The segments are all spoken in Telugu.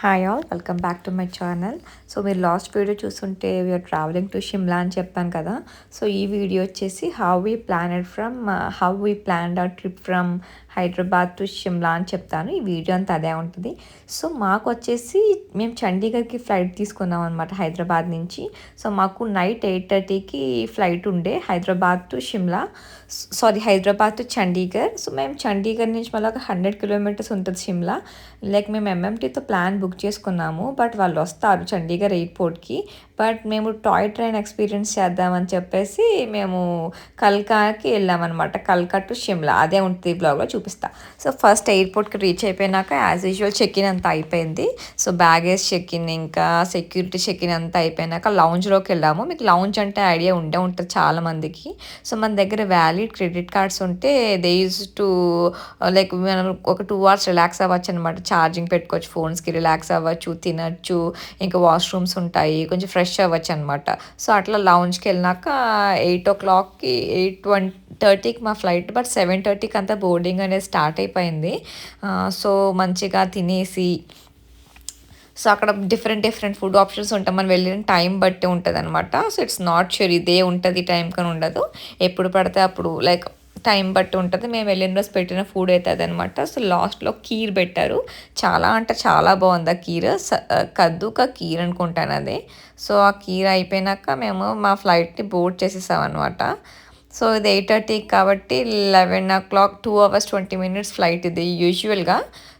Hi all welcome back to my channel. So మీరు లాస్ట్ వీడియో చూస్తుంటే వీఆర్ ట్రావెలింగ్ టు షిమ్లా అని చెప్పాను కదా. సో ఈ వీడియో వచ్చేసి how we planned our trip from Hyderabad to Shimla అని చెప్తాను. ఈ వీడియో అంతా అదే ఉంటుంది. సో మాకు వచ్చేసి మేము చండీగఢ్కి ఫ్లైట్ తీసుకున్నాం అనమాట హైదరాబాద్ నుంచి. సో మాకు నైట్ 8:30కి ఫ్లైట్ ఉండే Hyderabad to Shimla, Hyderabad to Chandigarh. So మేము చండీగఢ్ నుంచి మళ్ళీ ఒక 100 కిలోమీటర్స్ ఉంటుంది షిమ్లా. లైక్ మేము ఎంఎంటీతో ప్లాన్ బుక్ చేసుకున్నాము, బట్ వాళ్ళు వస్తారు చండీగఢ్ ఎయిర్పోర్ట్కి. బట్ మేము టాయ్ ట్రైన్ ఎక్స్పీరియన్స్ చేద్దామని చెప్పేసి మేము కల్కాకి వెళ్ళామన్నమాట. కల్కా టు షిమ్లా అదే ఉంటుంది, బ్లాగ్లో చూపిస్తా. సో ఫస్ట్ ఎయిర్పోర్ట్కి రీచ్ అయిపోయినాక యాజ్ యూజువల్ చెక్ ఇన్ అంతా అయిపోయింది. సో బ్యాగేజ్ చెక్ ఇన్ ఇంకా సెక్యూరిటీ చెక్ ఇన్ అంతా అయిపోయినాక లౌంజ్లోకి వెళ్ళాము. మీకు లౌంజ్ అంటే ఐడియా ఉంటుంది చాలా మందికి. సో మన దగ్గర వ్యాలిడ్ క్రెడిట్ కార్డ్స్ ఉంటే దే యూజ్ టు లైక్ మనం ఒక 2 hours రిలాక్స్ అవ్వచ్చు అనమాట. ఛార్జింగ్ పెట్టుకోవచ్చు, ఫోన్స్కి రిలాక్స్ అవ్వచ్చు, తినచ్చు, ఇంకా వాష్రూమ్స్ ఉంటాయి, కొంచెం ఫ్రెష్ అవ్వచ్చు అనమాట. సో అట్లా లౌంజ్కి వెళ్ళినాక 8 o'clockకి 8:30కి మా ఫ్లైట్, బట్ 7:30కి అంతా బోర్డింగ్ అనేది స్టార్ట్ అయిపోయింది. సో మంచిగా తినేసి, సో అక్కడ డిఫరెంట్ ఫుడ్ ఆప్షన్స్ ఉంటాయి, మనం వెళ్ళిన టైం బట్టి ఉంటుంది అనమాట. సో ఇట్స్ నాట్ ష్యూర్ ఇదే ఉంటుంది టైం కానీ ఉండదు, ఎప్పుడు పడితే అప్పుడు లైక్ టైం బట్టి ఉంటుంది. మేము వెళ్ళిన రోజు పెట్టిన ఫుడ్ అవుతుంది అనమాట. సో లాస్ట్లో కీర్ పెట్టారు, చాలా అంటే చాలా బాగుంది ఆ కీర్. కద్దుక కీర్ అనుకుంటాను అదే. సో ఆ కీర్ అయిపోయినాక మేము మా ఫ్లైట్ని బోర్డ్ చేసేసాం అనమాట. సో ఇది 8:30 కాబట్టి 11 o'clock 2 hours 20 minutes ఫ్లైట్ ఇది యూజువల్గా.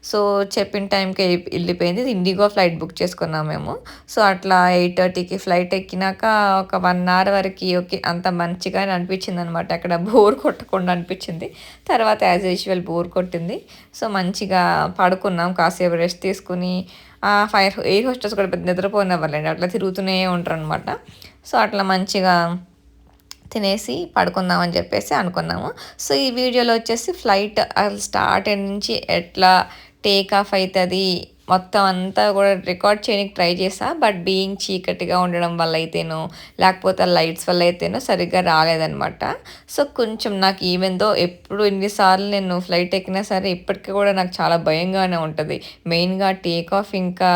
సో చెప్పిన టైంకి వెళ్ళిపోయింది. ఇది ఇండిగో ఫ్లైట్ బుక్ చేసుకున్నాం మేము. సో అట్లా 8:30కి ఫ్లైట్ ఎక్కినాక ఒక 1 hour వరకు ఓకే అంత మంచిగానే అనిపించింది అనమాట. అక్కడ బోర్ కొట్టకుండా అనిపించింది. తర్వాత యాజ్ యూజువల్ బోర్ కొట్టింది. సో మంచిగా పడుకున్నాం, కాసేపు రెస్ట్ తీసుకుని. ఎయిర్ హోస్టెస్ కూడా పెద్ద నిద్రపోయినవ్వర్లేండి, అట్లా తిరుగుతూనే ఉంటారు అనమాట. సో అట్లా మంచిగా తినేసి పడుకుందామని చెప్పేసి అనుకున్నాము. సో ఈ వీడియోలో వచ్చేసి ఫ్లైట్ స్టార్ట్ నుంచి ఎట్లా టేక్ ఆఫ్ అవుతుంది మొత్తం అంతా కూడా రికార్డ్ చేయడానికి ట్రై చేసా. బట్ బీయింగ్ చీకటిగా ఉండడం వల్ల అయితేనో లేకపోతే లైట్స్ వల్ల అయితేనో సరిగ్గా రాలేదనమాట. సో కొంచెం నాకు ఈవెందో ఎప్పుడు ఎన్నిసార్లు నేను ఫ్లైట్ ఎక్కినా సరే ఇప్పటికీ కూడా నాకు చాలా భయంగానే ఉంటుంది. మెయిన్గా టేక్ ఆఫ్ ఇంకా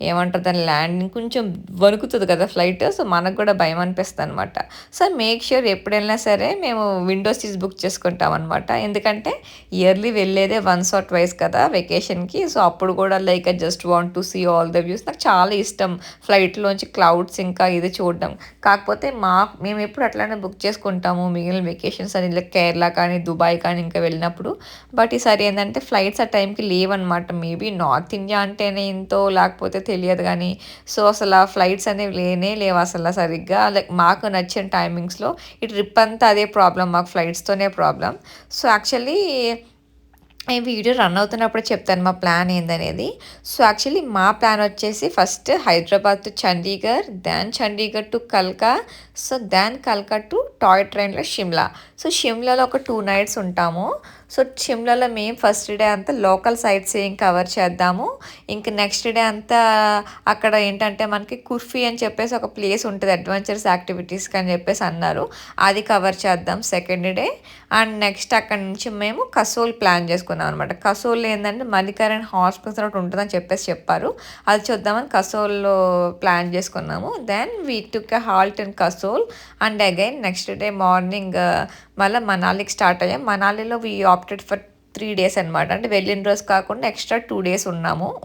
ఏమంటారు దాని ల్యాండింగ్ కొంచెం వణుకుతుంది కదా ఫ్లైట్. సో మనకు కూడా భయం అనిపిస్తుంది అనమాట. సో మేక్ ష్యూర్ ఎప్పుడు వెళ్ళినా సరే మేము విండో సీట్స్ బుక్ చేసుకుంటాం అనమాట. ఎందుకంటే ఇయర్లీ వెళ్ళేదే వన్స్ ఆర్ ట్వైస్ కదా వెకేషన్కి. సో అప్పుడు కూడా like I just want to see all the views. నాకు చాలా ఇష్టం ఫ్లైట్లోంచి క్లౌడ్స్ ఇంకా ఇది చూడడం. కాకపోతే మేము ఎప్పుడు అట్లానే బుక్ చేసుకుంటాము మిగిలిన వెకేషన్స్ అని, ఇలా కేరళ కానీ దుబాయ్ కానీ ఇంకా వెళ్ళినప్పుడు. బట్ ఈసారి ఏంటంటే ఫ్లైట్స్ ఆ టైంకి లేవన్నమాట. మేబీ నార్త్ ఇండియా అంటేనే ఎంతో లేకపోతే తెలియదు కానీ. సో అసలు ఆ ఫ్లైట్స్ అనేవి లేవు అసలు సరిగ్గా. లైక్ మాకు నచ్చిన టైమింగ్స్లో ఈ ట్రిప్ అంతా అదే ప్రాబ్లం, మాకు ఫ్లైట్స్తోనే ప్రాబ్లం. సో యాక్చువల్లీ ఈ వీడియో రన్ అవుతున్నప్పుడు చెప్తాను మా ప్లాన్ ఏందనేది. సో యాక్చువల్లీ మా ప్లాన్ వచ్చేసి first Hyderabad to Chandigarh, then Chandigarh to కల్కా, so then కల్కా to toy ట్రైన్లో షిమ్లా. సో షిమ్లాలో ఒక 2 nights ఉంటాము. సో షిమ్లాలో మేము ఫస్ట్ డే అంతా లోకల్ సైట్ సీయింగ్ కవర్ చేద్దాము. ఇంక నెక్స్ట్ డే అంతా అక్కడ ఏంటంటే మనకి కుర్ఫీ అని చెప్పేసి ఒక ప్లేస్ ఉంటుంది అడ్వెంచరస్ యాక్టివిటీస్కి అని చెప్పేసి అన్నారు, అది కవర్ చేద్దాం సెకండ్ డే. అండ్ నెక్స్ట్ అక్కడ నుంచి మేము కసోల్ ప్లాన్ చేసుకున్నాం అనమాట. కసోల్ ఏంటంటే మల్లికార్జున హాస్పిటల్స్ ఒకటి ఉంటుందని చెప్పారు, అది చూద్దామని కసోల్లో ప్లాన్ చేసుకున్నాము. Then we took a halt in Kasol and again next day morning మళ్ళీ మనాలికి స్టార్ట్ అయ్యాం. మనాలిలో వీ ఆప్టెడ్ ఫర్ 3 days అనమాట. అంటే వెళ్ళిన రోజు కాకుండా ఎక్స్ట్రా 2 days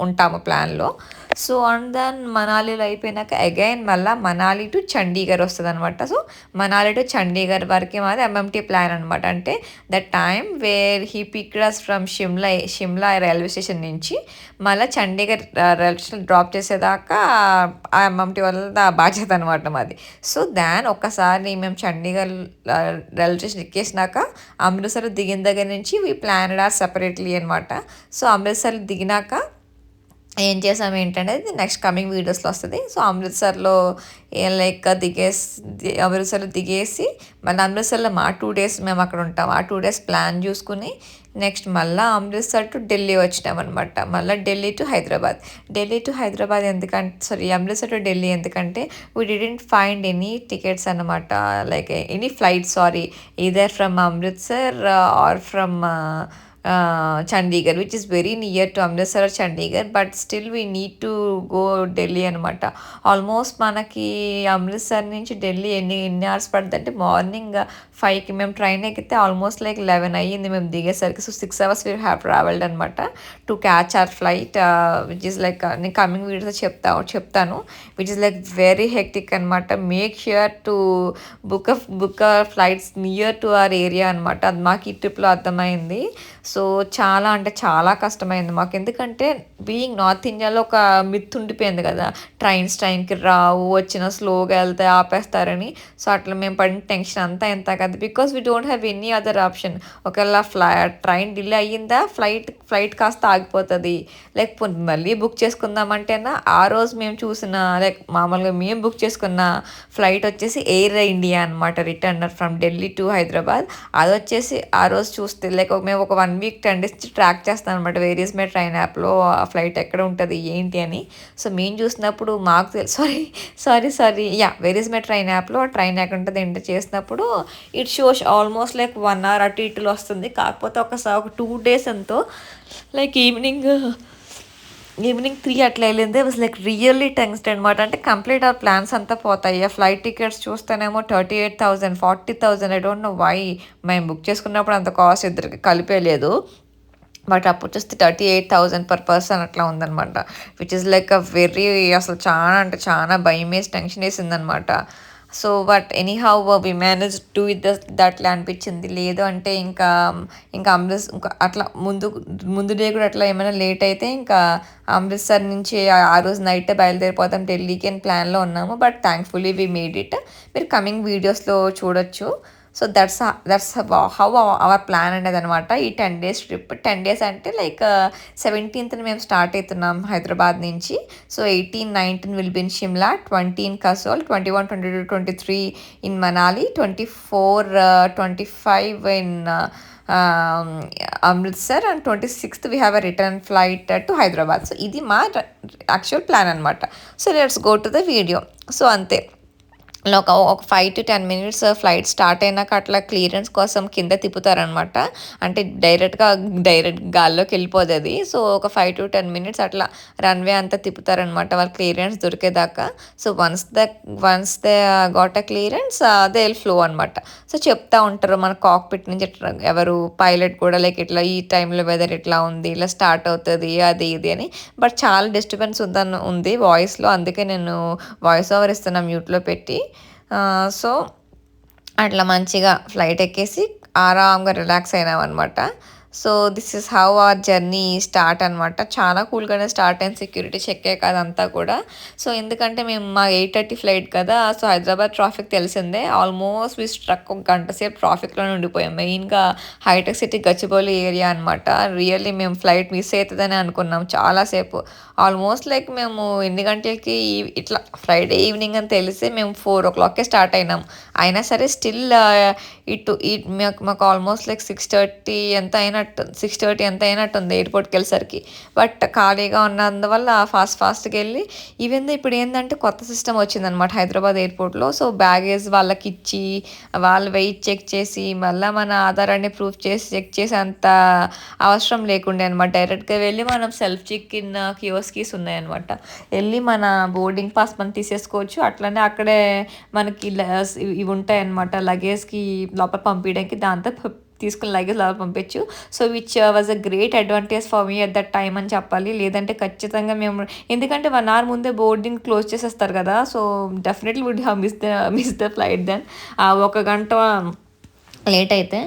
ఉంటాము ప్లాన్లో. సో అండ్ దెన్ మనాలిలో అయిపోయినాక అగైన్ మళ్ళీ మనాలి టు చండీగఢ్ వస్తుంది అనమాట. సో మనాలి టు చండీగఢ్ వరకే మాది ఎంఎంటీ ప్లాన్ అనమాట. అంటే the time where he picked us from Shimla railway station నుంచి మళ్ళీ చండీగఢ్ రైల్వే స్టేషన్ డ్రాప్ చేసేదాకా ఆ ఎంఎంటీ వల్ల బాధ్యత అనమాట మాది. సో దాన్ ఒక్కసారి మేము చండీగఢ్ రైల్వే స్టేషన్ ఎక్కేసినాక అమృత్సర్ దిగిన దగ్గర నుంచి వీ ప్లాన్ సెపరేట్లీ అనమాట. సో అమృత్సర్ దిగినాక ఏం చేసాము ఏంటంటే నెక్స్ట్ కమింగ్ వీడియోస్లో వస్తుంది. సో అమృత్సర్లో లైక్ అమృత్సర్లో దిగేసి మళ్ళీ అమృత్సర్లో మా 2 days మేము అక్కడ ఉంటాం. ఆ 2 days ప్లాన్ చూసుకుని నెక్స్ట్ మళ్ళీ అమృత్సర్ టు ఢిల్లీ వచ్చినాం అనమాట. మళ్ళీ ఢిల్లీ టు హైదరాబాద్ ఎందుకంటే అమృత్సర్ టు ఢిల్లీ ఎందుకంటే we didn't find any tickets అనమాట, like any flight either from Amritsar or from Chandigarh which is very near to Amritsar Chandigarh, but still we need to go Delhi అనమాట. ఆల్మోస్ట్ మనకి అమృత్సర్ నుంచి ఢిల్లీ ఎన్ని అవర్స్ పడుతుంది అంటే మార్నింగ్ 5కి మేము ట్రైన్ ఎక్కితే ఆల్మోస్ట్ లైక్ 11 అయ్యింది మేము దిగేసరికి. So 6 hours we have travelled అనమాట to catch our flight, which is like నేను కమింగ్ వీడియోస్ చెప్తాను which is like very hectic అనమాట. Make sure to book flights near to our area అనమాట. అది మాకు ఈ ట్రిప్లో అర్థమైంది. సో చాలా అంటే చాలా కష్టమైంది మాకు, ఎందుకంటే బీయింగ్ నార్త్ ఇండియాలో ఒక మిత్ ఉండిపోయింది కదా, ట్రైన్స్ టైంకి రావు, వచ్చిన స్లోగా వెళ్తే ఆపేస్తారని. సో అట్లా మేము పడిన టెన్షన్ అంతా ఎంత కదా, because we don't have any other option. ఒకవేళ ట్రైన్ డిలే అయ్యిందా ఫ్లైట్ కాస్త ఆగిపోతుంది, లేకపోతే మళ్ళీ బుక్ చేసుకుందామంటేనా ఆ రోజు మేము చూసిన లైక్ మామూలుగా మేము బుక్ చేసుకున్న ఫ్లైట్ వచ్చేసి ఎయిర్ ఇండియా అనమాట, రిటర్నర్ ఫ్రమ్ ఢిల్లీ టు హైదరాబాద్. అది వచ్చేసి ఆ రోజు చూస్తే లైక్ మేము ఒక 1 week 10 days ట్రాక్ చేస్తాం అనమాట వేరియస్ మై ట్రైన్ యాప్లో ఆ ఫ్లైట్ ఎక్కడ ఉంటుంది ఏంటి అని. సో మేము చూసినప్పుడు మాకు సారీ వేరియస్ మై ట్రైన్ యాప్లో ట్రైన్ ఎక్కడ ఉంటుంది ఎంటర్ చేసినప్పుడు it shows almost like 1 hour అటు ఇటులో వస్తుంది. కాకపోతే ఒక 2 days ఎంతో లైక్ ఈవినింగ్ 3 అట్లా వెళ్ళింది. వాజ్ లైక్ రియల్లీ టెన్స్డ్ అనమాట. అంటే కంప్లీట్ ఆ ప్లాన్స్ అంతా పోతాయి. ఆ ఫ్లైట్ టికెట్స్ చూస్తేనేమో 38,000 40,000, ఐ డోంట్ నో వై. మేము బుక్ చేసుకున్నప్పుడు అంత కాస్ట్ ఇద్దరికి కలిపేలేదు, బట్ అప్పుడు చూస్తే 38,000 per person అట్లా ఉందనమాట. Which is like uh very అసలు చాలా అంటే చాలా భయం వేసి టెన్షన్ వేసిందనమాట. So but anyhow we manage to with దట్లా అనిపించింది. లేదు అంటే ఇంకా ఇంకా అట్లా ముందు డే కూడా అట్లా ఏమైనా లేట్ అయితే ఇంకా అమృత్సర్ నుంచి ఆ రోజు నైటే బయలుదేరిపోతాం ఢిల్లీకి అని ప్లాన్లో ఉన్నాము. But thankfully we made it. మీరు కమింగ్ వీడియోస్లో చూడొచ్చు. So that's how our plan అనేది అనమాట. ఈ 10 days ట్రిప్. 10 days అంటే లైక్ 17th మేము స్టార్ట్ అవుతున్నాం హైదరాబాద్ నుంచి. So 18, 19 will be in Shimla, 20 in Kasol, 21, 22, 23 in Manali, 24, 25 in Amritsar, and 26th we have a return flight to Hyderabad. So ఇది మా యాక్చువల్ ప్లాన్ అనమాట. So let's go to the video. So అంతే, ఒక 5 to 10 minutes ఫ్లైట్ స్టార్ట్ అయినాక అట్లా క్లియరెన్స్ కోసం కింద తిప్పుతారనమాట. అంటే డైరెక్ట్ గాల్లోకి వెళ్ళిపోదు అది. సో ఒక 5 to 10 minutes అట్లా రన్వే అంతా తిప్పుతారనమాట వాళ్ళు క్లియరెన్స్ దొరికేదాకా. So once they got a clearance they will flow అనమాట. సో చెప్తా ఉంటారు మన కాక్పిట్ నుంచి ఎవరు పైలట్ కూడా లైక్ ఇట్లా ఈ టైంలో వెదర్ ఇట్లా ఉంది, ఇలా స్టార్ట్ అవుతుంది అది ఇది అని. బట్ చాలా డిస్టర్బెన్స్ ఉంది వాయిస్లో, అందుకే నేను వాయిస్ ఓవర్ ఇస్తున్నా మ్యూట్లో పెట్టి. సో అట్లా మంచిగా ఫ్లైట్ ఎక్కేసి ఆరాంగా రిలాక్స్ అయినాం అనమాట. So this is how our journey start అనమాట. చాలా కూల్గానే స్టార్ట్ అయింది, సెక్యూరిటీ చెక్కే కాదంతా కూడా. సో ఎందుకంటే మేము మా 8:30 ఫ్లైట్ కదా, సో హైదరాబాద్ ట్రాఫిక్ తెలిసిందే. ఆల్మోస్ట్ వి స్ట్రక్ ఒక గంట సేపు ట్రాఫిక్లోనే ఉండిపోయాం. మెయిన్గా హైటెక్ సిటీ గచ్చిబౌలి ఏరియా అనమాట. రియల్లీ మేము ఫ్లైట్ మిస్ అవుతుందని అనుకున్నాం చాలాసేపు. ఆల్మోస్ట్ లైక్ మేము ఎన్ని గంటలకి ఇట్లా ఫ్రైడే ఈవినింగ్ అని తెలిసి మేము 4 o'clockకే స్టార్ట్ అయినాం. అయినా సరే స్టిల్ మాకు ఆల్మోస్ట్ లైక్ 6:30 ఎంత అయినట్టుంది ఎయిర్పోర్ట్కి వెళ్ళేసరికి. బట్ ఖాళీగా ఉన్నందువల్ల ఫాస్ట్గా వెళ్ళి ఈవెన్ ఇప్పుడు ఏంటంటే కొత్త సిస్టమ్ వచ్చిందనమాట హైదరాబాద్ ఎయిర్పోర్ట్లో. సో బ్యాగేజ్ వాళ్ళకి ఇచ్చి వాళ్ళు వెయిట్ చెక్ చేసి మళ్ళీ మన ఆధారాన్ని ప్రూఫ్ చేసి చెక్ చేసి అంత అవసరం లేకుండే అనమాట. డైరెక్ట్గా వెళ్ళి మనం సెల్ఫ్ చెక్ ఇన్ కియోస్కీస్ ఉన్నాయన్నమాట. వెళ్ళి మన బోర్డింగ్ పాస్ మనం తీసేసుకోవచ్చు. అట్లనే అక్కడే మనకి ఇవి ఉంటాయన్నమాట లగేజ్కి లోపల పంపించడానికి, దాంతో తీసుకుని లగేజ్ లోపల పంపించు. So which was a great advantage for me at that time అని చెప్పాలి. లేదంటే ఖచ్చితంగా మేము, ఎందుకంటే 1 hour ముందే బోర్డింగ్ క్లోజ్ చేసేస్తారు కదా. So definitely would have miss the flight then, 1 గంట లేట్ అయితే.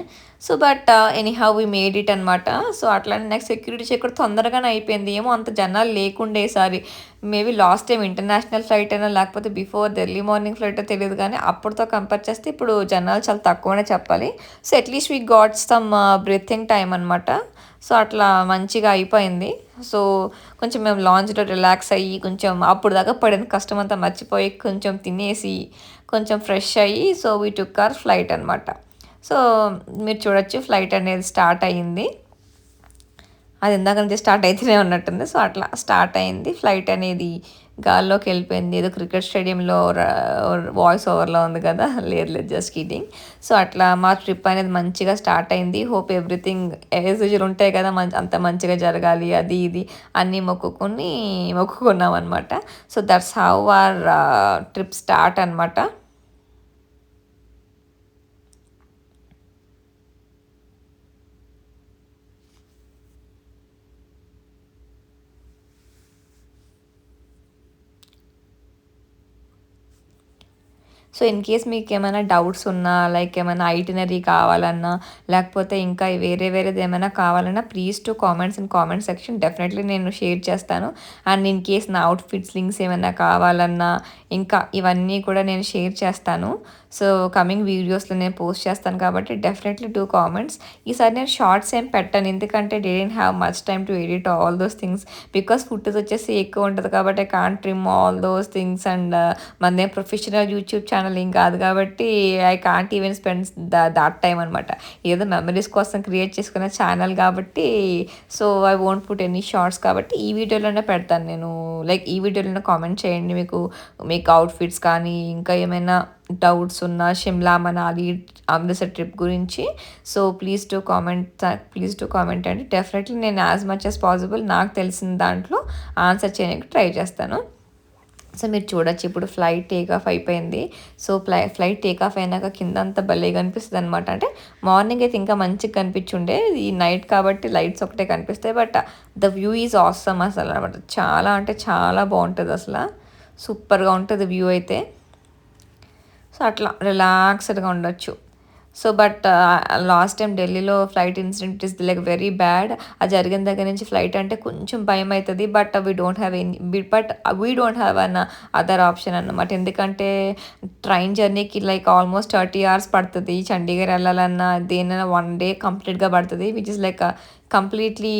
So but anyhow we made it అనమాట. సో అట్లానే నెక్స్ట్ సెక్యూరిటీ చెక్ కూడా తొందరగానే అయిపోయింది. ఏమో అంత జనాలు లేకుండే ఈసారి. Maybe last time international flight అయినా లేకపోతే బిఫోర్ ఎర్లీ మార్నింగ్ ఫ్లైట్ తెలియదు, కానీ అప్పుడుతో కంపేర్ చేస్తే ఇప్పుడు జనాలు చాలా తక్కువనే చెప్పాలి. So at least we got some breathing time అనమాట. సో అట్లా మంచిగా అయిపోయింది. సో కొంచెం మేము లాంజ్లో రిలాక్స్ అయ్యి కొంచెం అప్పుడు దాకా పడిన కష్టం అంతా మర్చిపోయి కొంచెం తినేసి కొంచెం ఫ్రెష్ అయ్యి so we took our flight అనమాట. సో మీరు చూడొచ్చు ఫ్లైట్ అనేది స్టార్ట్ అయ్యింది. అది ఇందాక నుంచి స్టార్ట్ అయితేనే ఉన్నట్టుంది. సో అట్లా స్టార్ట్ అయింది ఫ్లైట్ అనేది, గాల్లోకి వెళ్ళిపోయింది. ఏదో క్రికెట్ స్టేడియంలో వాయిస్ ఓవర్లో ఉంది కదా, లేదు లేదు జస్ట్ కిడింగ్. సో అట్లా మా ట్రిప్ అనేది మంచిగా స్టార్ట్ అయింది. హోప్ ఎవ్రీథింగ్ యాజ్ యూజువల్ ఉంటాయి కదా, అంత మంచిగా జరగాలి అది ఇది అన్నీ మొక్కుకున్నాం అనమాట. So that's how our trip start అనమాట. సో ఇన్ కేస్ మీకు ఏమైనా డౌట్స్ ఉన్నా, లైక్ ఏమైనా ఐటినరీ కావాలన్నా, లేకపోతే ఇంకా వేరేది ఏమైనా కావాలన్నా please to comments in comment section. Definitely నేను షేర్ చేస్తాను. అండ్ ఇన్ కేస్ నా అవుట్ఫిట్స్ లింక్స్ ఏమైనా కావాలన్నా ఇంకా ఇవన్నీ కూడా నేను షేర్ చేస్తాను. సో కమింగ్ వీడియోస్లో నేను పోస్ట్ చేస్తాను కాబట్టి డెఫినెట్లీ డూ కామెంట్స్. ఈసారి నేను షార్ట్స్ ఏం పెట్టాను, ఎందుకంటే didn't have much time to edit all those things. Because footage వచ్చేసి ఎక్కువ ఉంటుంది కాబట్టి I can't trim all those things. And మనదేం ప్రొఫెషనల్ యూట్యూబ్ ఛానల్ ఏం కాదు కాబట్టి I can't even spend that time అనమాట. ఏదో మెమరీస్ కోసం క్రియేట్ చేసుకున్న ఛానల్ కాబట్టి so I won't put any shorts. కాబట్టి ఈ వీడియోలోనే పెడతాను నేను. లైక్ ఈ వీడియోలోనే కామెంట్ చేయండి మీకు అవుట్ఫిట్స్ కానీ ఇంకా ఏమైనా డౌట్స్ ఉన్నా షిమ్లా మనాలి అమృత్సర్ ట్రిప్ గురించి. సో ప్లీజ్ టు కామెంట్ అండి. డెఫినెట్లీ నేను యాజ్ మచ్ యాజ్ పాసిబుల్ నాకు తెలిసిన దాంట్లో ఆన్సర్ చేయడానికి ట్రై చేస్తాను. సో మీరు చూడొచ్చు ఇప్పుడు ఫ్లైట్ టేక్ ఆఫ్ అయిపోయింది. సో ఫ్లైట్ టేక్ ఆఫ్ అయినాక కింద అంతా భలే కనిపిస్తుంది అనమాట. అంటే మార్నింగ్ అయితే ఇంకా మంచిగా కనిపించుండే, ఈ నైట్ కాబట్టి లైట్స్ ఒకటే కనిపిస్తాయి. But the view is awesome అసలు అనమాట. చాలా అంటే చాలా బాగుంటుంది అసలు, సూపర్గా ఉంటుంది వ్యూ అయితే. సో అట్లా రిలాక్స్డ్గా ఉండొచ్చు. సో బట్ లాస్ట్ టైం ఢిల్లీలో flight incident is like very bad. అది జరిగిన దగ్గర నుంచి ఫ్లైట్ అంటే కొంచెం భయం అవుతుంది. But we don't have an other option అన్నమాట. ఎందుకంటే ట్రైన్ జర్నీకి లైక్ ఆల్మోస్ట్ 30 hours పడుతుంది. చండీగఢ్ వెళ్ళాలన్నా దేనైనా 1 day కంప్లీట్గా పడుతుంది, which is like completely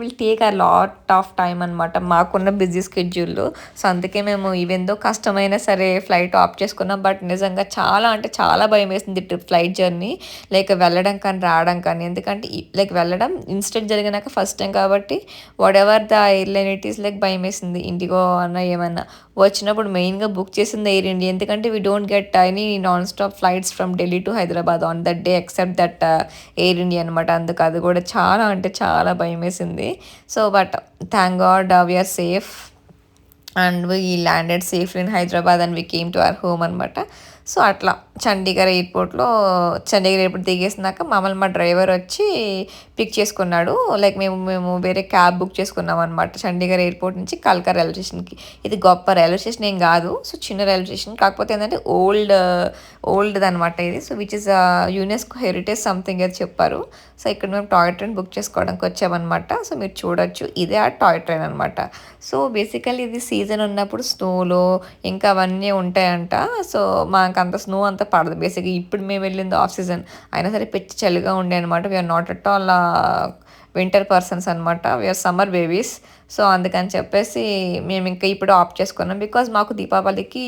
will take a lot of time అనమాట మాకున్న బిజీ స్కెడ్యూల్లో. సో అందుకే మేము ఈవెందో కష్టమైనా సరే ఫ్లైట్ ఆఫ్ చేసుకున్నాం. బట్ నిజంగా చాలా అంటే చాలా భయం వేసింది ఫ్లైట్ జర్నీ, లైక్ వెళ్ళడం కానీ రావడం కానీ. ఎందుకంటే లైక్ వెళ్ళడం ఇన్సిడెంట్ జరిగినాక ఫస్ట్ టైం కాబట్టి whatever the airline it is like భయం వేసింది. ఇండిగో అన్న ఏమన్నా వచ్చినప్పుడు మెయిన్గా బుక్ చేసింది ఎయిర్ ఇండియా, ఎందుకంటే we don't get any non stop flights from Delhi to Hyderabad on that day except that Air India అనమాట. అందుకు అది కూడా చాలా అంటే చాలా భయం వేసింది. So but thank god we're safe and we landed safely in Hyderabad and we came to our home అనమాట. సో అట్లా చండీగఢ్ ఎయిర్పోర్ట్ దిగేసినాక మమ్మల్ని మా డ్రైవర్ వచ్చి పిక్ చేసుకున్నాడు. లైక్ మేము వేరే క్యాబ్ బుక్ చేసుకున్నాం అనమాట చండీగఢ్ ఎయిర్పోర్ట్ నుంచి కల్కా రైల్వే స్టేషన్కి. ఇది గొప్ప రైల్వే స్టేషన్ ఏం కాదు, సో చిన్న రైల్వే స్టేషన్, కాకపోతే ఏంటంటే ఓల్డ్ది అనమాట ఇది. So which is UNESCO heritage something అది చెప్పారు. సో ఇక్కడ మేము టాయ్ ట్రైన్ బుక్ చేసుకోవడానికి వచ్చామన్నమాట. సో మీరు చూడొచ్చు ఇదే ఆ టాయ్ ట్రైన్ అనమాట. సో బేసికల్లీ ఇది సీజన్ ఉన్నప్పుడు స్నోలో ఇంకా అవన్నీ ఉంటాయంట. సో మాకు అంత స్నో అంతా పడదు బేసిక్గా. ఇప్పుడు మేము వెళ్ళింది ఆఫ్ సీజన్ అయినా సరే పెచ్చి చలిగా ఉండే అనమాట. We're not at all winter persons అనమాట, వీఆర్ సమ్మర్ బేబీస్. సో అందుకని చెప్పేసి మేము ఇంకా ఇప్పుడు ఆఫ్ చేసుకున్నాం, బికాజ్ మాకు దీపావళికి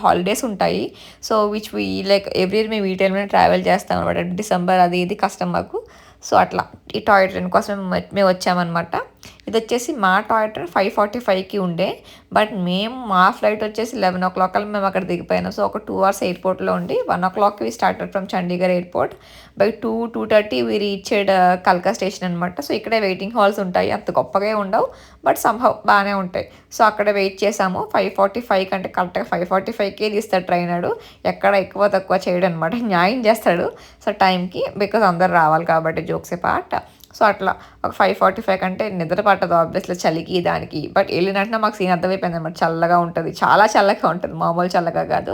హాలిడేస్ ఉంటాయి. So which we like every year మేము ఈ టైంలో ట్రావెల్ చేస్తాం అనమాట. డిసెంబర్ అది ఇది కష్టం మాకు. సో అట్లా ఈ టాయ్ ట్రైన్ కోసం మేము వచ్చామన్నమాట. ఇది వచ్చేసి మా టాయ్ ట్రైన్ 5:45కి ఉండే, బట్ మా ఫ్లైట్ వచ్చేసి 11 o'clock కల్లా మేము అక్కడ దిగిపోయినాం. సో ఒక 2 hours ఎయిర్పోర్ట్లో ఉండి 1 o'clock we started from Chandigarh airport. By 2:30 we reached కల్కా స్టేషన్ అనమాట. సో ఇక్కడే వెయిటింగ్ హాల్స్ ఉంటాయి, అంత గొప్పగా ఉండవు బట్ సంహవ్ బాగానే ఉంటాయి. సో అక్కడ వెయిట్ చేసాము. 5:45 కంటే కరెక్ట్గా 5:45కే తీస్తాడు ట్రైన్. ఎక్కడ ఎక్కువ తక్కువ చేయడం అనమాట, న్యాయం చేస్తాడు. సో టైంకి, బికాజ్ అందరు రావాలి కాబట్టి జోక్సే పార్ట్. సో అట్లా ఒక 5:45 కంటే నిద్ర పట్టదు ఆబ్వియస్లీ చలికి దానికి. బట్ వెళ్ళినట్టున మాకు సీన్ అర్థమైపోయింది అనమాట, చల్లగా ఉంటుంది, చాలా చల్లగా ఉంటుంది, మామూలు చల్లగా కాదు.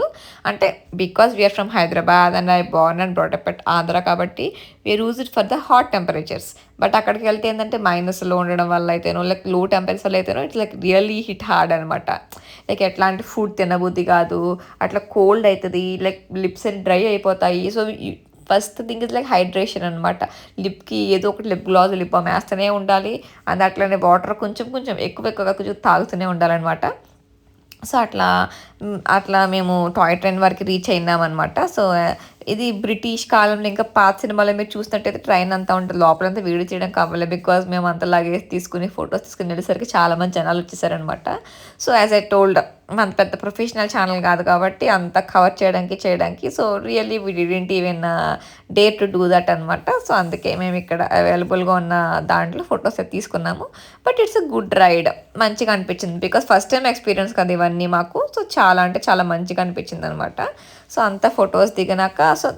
అంటే because we are from Hyderabad and I born and brought up at Andhra కాబట్టి we are use it for the hot temperatures. But అక్కడికి వెళ్తే ఏంటంటే మైనస్లో ఉండడం వల్ల అయితేనో లైక్ లో టెంపరేచర్లో అయితేనో it's like really hit hard అనమాట. లైక్ ఎట్లాంటి ఫుడ్ తినబుద్ధి కాదు, అట్లా కోల్డ్ అవుతుంది, లైక్ లిప్స్ డ్రై అయిపోతాయి. So first thing is like hydration అనమాట. లిప్కి ఏదో ఒకటి లిప్ గ్లాస్ లిప్ బామ్ వేస్తూనే ఉండాలి. అండ్ అట్లనే వాటర్ కొంచెం ఎక్కువగా కొంచెం తాగుతూనే ఉండాలన్నమాట. సో అట్లా మేము టాయ్ ట్రైన్ వరకు రీచ్ అయినామనమాట. సో ఇది బ్రిటిష్ కాలంలో ఇంకా పాత సినిమాలో మీరు చూసినట్టయితే ట్రైన్ అంతా ఉంటుంది. లోపలంతా వీడియో చేయడానికి అవ్వలేదు. బికాజ్ మేము అంత లగేజ్ తీసుకుని ఫోటోస్ తీసుకుని వెళ్ళేసరికి చాలామంది జనాలు వచ్చేసారనమాట. సో యాజ్ ఐ టోల్డ్ మన పెద్ద ప్రొఫెషనల్ ఛానల్ కాదు కాబట్టి అంత కవర్ చేయడానికి so really we didn't even dare to do that అనమాట. సో అందుకే మేము ఇక్కడ అవైలబుల్గా ఉన్న దాంట్లో ఫొటోస్ అయితే తీసుకున్నాము. But it's a good ride, మంచిగా అనిపించింది. బికాస్ ఫస్ట్ టైం ఎక్స్పీరియన్స్ కదా ఇవన్నీ మాకు. సో చాలా అంటే చాలా మంచిగా అనిపించింది అనమాట. సో అంతా ఫొటోస్ దిగినాక so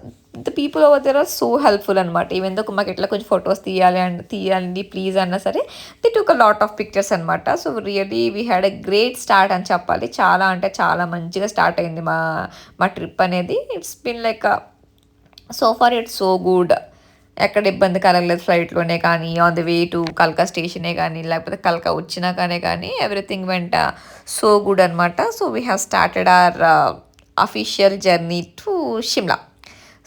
the people over there are so helpful అనమాట. ఈవెన్ దో మాకు ఎట్లా కొంచెం ఫొటోస్ తీయాలండి ప్లీజ్ అన్నా సరే they took a lot of pictures అనమాట. So really we had a great start అని చెప్పాలి. చాలా అంటే చాలా మంచిగా స్టార్ట్ అయింది మా ట్రిప్ అనేది. It's been like so far it's so good. ఎక్కడ ఇబ్బంది కలగలేదు ఫ్లైట్లోనే కానీ, ఆన్ ది వే టు కల్కా స్టేషనే కానీ, లేకపోతే కల్కా వచ్చినాకనే కానీ ఎవ్రీథింగ్ వెంట సో గుడ్ అనమాట. So we have started our official journey to Shimla.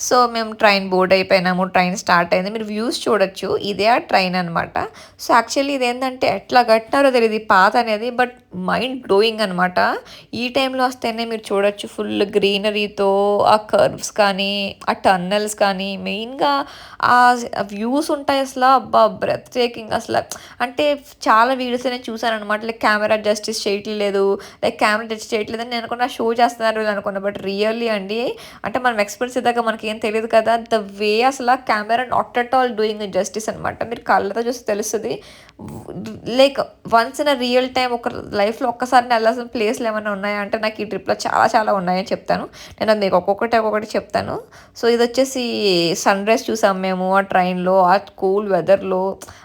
So మేము ట్రైన్ బోర్డ్ అయిపోయినాము, ట్రైన్ స్టార్ట్ అయింది. మీరు వ్యూస్ చూడొచ్చు, ఇదే ఆ ట్రైన్ అనమాట. సో యాక్చువల్లీ ఇదేంటంటే ఎట్లా కట్టినారో తెలియదు ఈ పాత అనేది, బట్ మైండ్ బ్లోయింగ్ అనమాట. ఈ టైంలో వస్తేనే మీరు చూడొచ్చు ఫుల్ గ్రీనరీతో ఆ కర్వ్స్ కానీ, ఆ టన్నెల్స్ కానీ, మెయిన్గా ఆ వ్యూస్ ఉంటాయి అసలు. అబ్బా బ్రెత్ టేకింగ్ అసలు. అంటే చాలా వీడియోస్ నేను చూసాను అనమాట. లైక్ కెమెరా జస్టిస్ చేయట్లేదు, లైక్ కెమెరా జస్టిస్ చేయట్లేదు అని నేను అనుకున్నా, షో చేస్తున్నారు వీళ్ళు అనుకున్నా. బట్ రియల్లీ అండి, అంటే మనం ఎక్స్పీరియన్స్ ఇద్దాక మనకి ఏం తెలియదు కదా, ద వే అసలు camera not at all doing justice అనమాట. మీరు కళ్ళతో చూస్తే తెలుస్తుంది. Like once in a real time ఒక లైఫ్లో ఒక్కసారి వెళ్ళాల్సిన ప్లేస్లు ఏమైనా ఉన్నాయా అంటే నాకు ఈ ట్రిప్లో చాలా చాలా ఉన్నాయని చెప్తాను. నేను అది మీకు ఒక్కొక్కటి చెప్తాను. సో ఇది వచ్చేసి సన్ రైజ్ చూసాం మేము ఆ ట్రైన్లో, ఆ కూల్ వెదర్లో.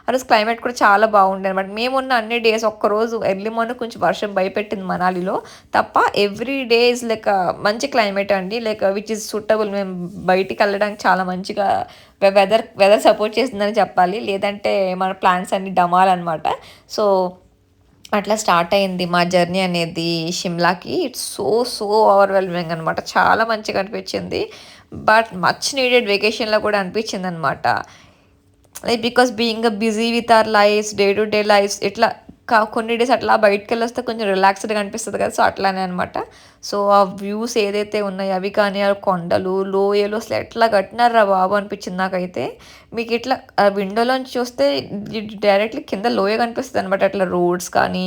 ఆ రోజు క్లైమేట్ కూడా చాలా బాగుండే అనమాట. మేమున్న అన్ని డేస్ ఒక్కరోజు ఎర్లీ మార్నింగ్ కొంచెం వర్షం భయపెట్టింది మనాలిలో తప్ప, ఎవ్రీ డే ఇస్ లైక్ మంచి క్లైమేట్ అండి. Like which is suitable. మేము బయటికి వెళ్ళడానికి చాలా మంచిగా వెదర్ సపోర్ట్ చేస్తుందని చెప్పాలి. లేదంటే మన ప్లాన్స్ అన్ని డమాలన్నమాట. సో అట్లా స్టార్ట్ అయింది మా జర్నీ అనేది షిమ్లాకి. ఇట్స్ సో ఓవర్వెల్మింగ్ అనమాట. చాలా మంచిగా అనిపించింది. బట్ మచ్ నీడెడ్ వెకేషన్లో కూడా అనిపించింది అనమాట. Like because being busy with our lives, day to day lives, ఇట్లా కొన్ని డేస్ అట్లా బయటకు వెళ్ళి వస్తే కొంచెం రిలాక్స్డ్గా అనిపిస్తుంది కదా. సో అట్లానే అనమాట. సో ఆ వ్యూస్ ఏదైతే ఉన్నాయో అవి కానీ, ఆ కొండలు లోయలు అసలు ఎట్లా కట్టినారా బాబు అనిపించింది నాకైతే. మీకు ఇట్లా విండోలోంచి చూస్తే డైరెక్ట్లీ కింద లోయ కనిపిస్తుంది అనమాట. అట్లా రోడ్స్ కానీ,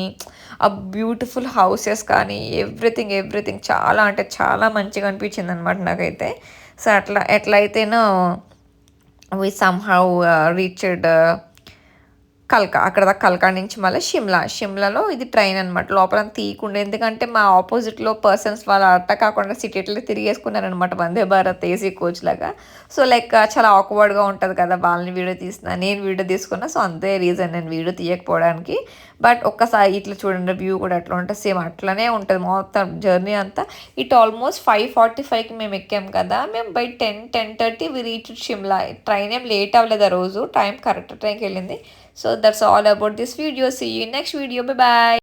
ఆ బ్యూటిఫుల్ హౌసెస్ కానీ, ఎవ్రీథింగ్ చాలా అంటే చాలా మంచిగా అనిపించింది అనమాట నాకైతే. సో ఎట్లయితేనో we somehow reached అక్కడ దాకా కల్కా నుంచి మళ్ళీ షిమ్లాలో ఇది ట్రైన్ అనమాట. లోపల తీయకుండా, ఎందుకంటే మా ఆపోజిట్లో పర్సన్స్ వాళ్ళు అట్ట కాకుండా సిటీ అట్లా తిరిగేసుకున్నారనమాట వందే భారత్ ఏసీ కోచ్ లాగా. సో లైక్ చాలా ఆక్వర్డ్గా ఉంటుంది కదా వాళ్ళని వీడియో తీసిన, నేను వీడియో తీసుకున్నా. సో అంతే రీజన్ నేను వీడియో తీయకపోవడానికి. బట్ ఒక్కసారి ఇట్లా చూడండి వ్యూ కూడా ఎట్లా ఉంటుంది, సేమ్ అట్లనే ఉంటుంది మొత్తం జర్నీ అంతా. ఇట్ ఆల్మోస్ట్ 5:45కి మేము ఎక్కాం కదా. మేము by 10:30 we reach Shimla. Train ఏం లేట్ అవ్వలేదు ఆ రోజు, టైం కరెక్ట్ టైంకి వెళ్ళింది. So that's all about this video. See you in next video. Bye bye.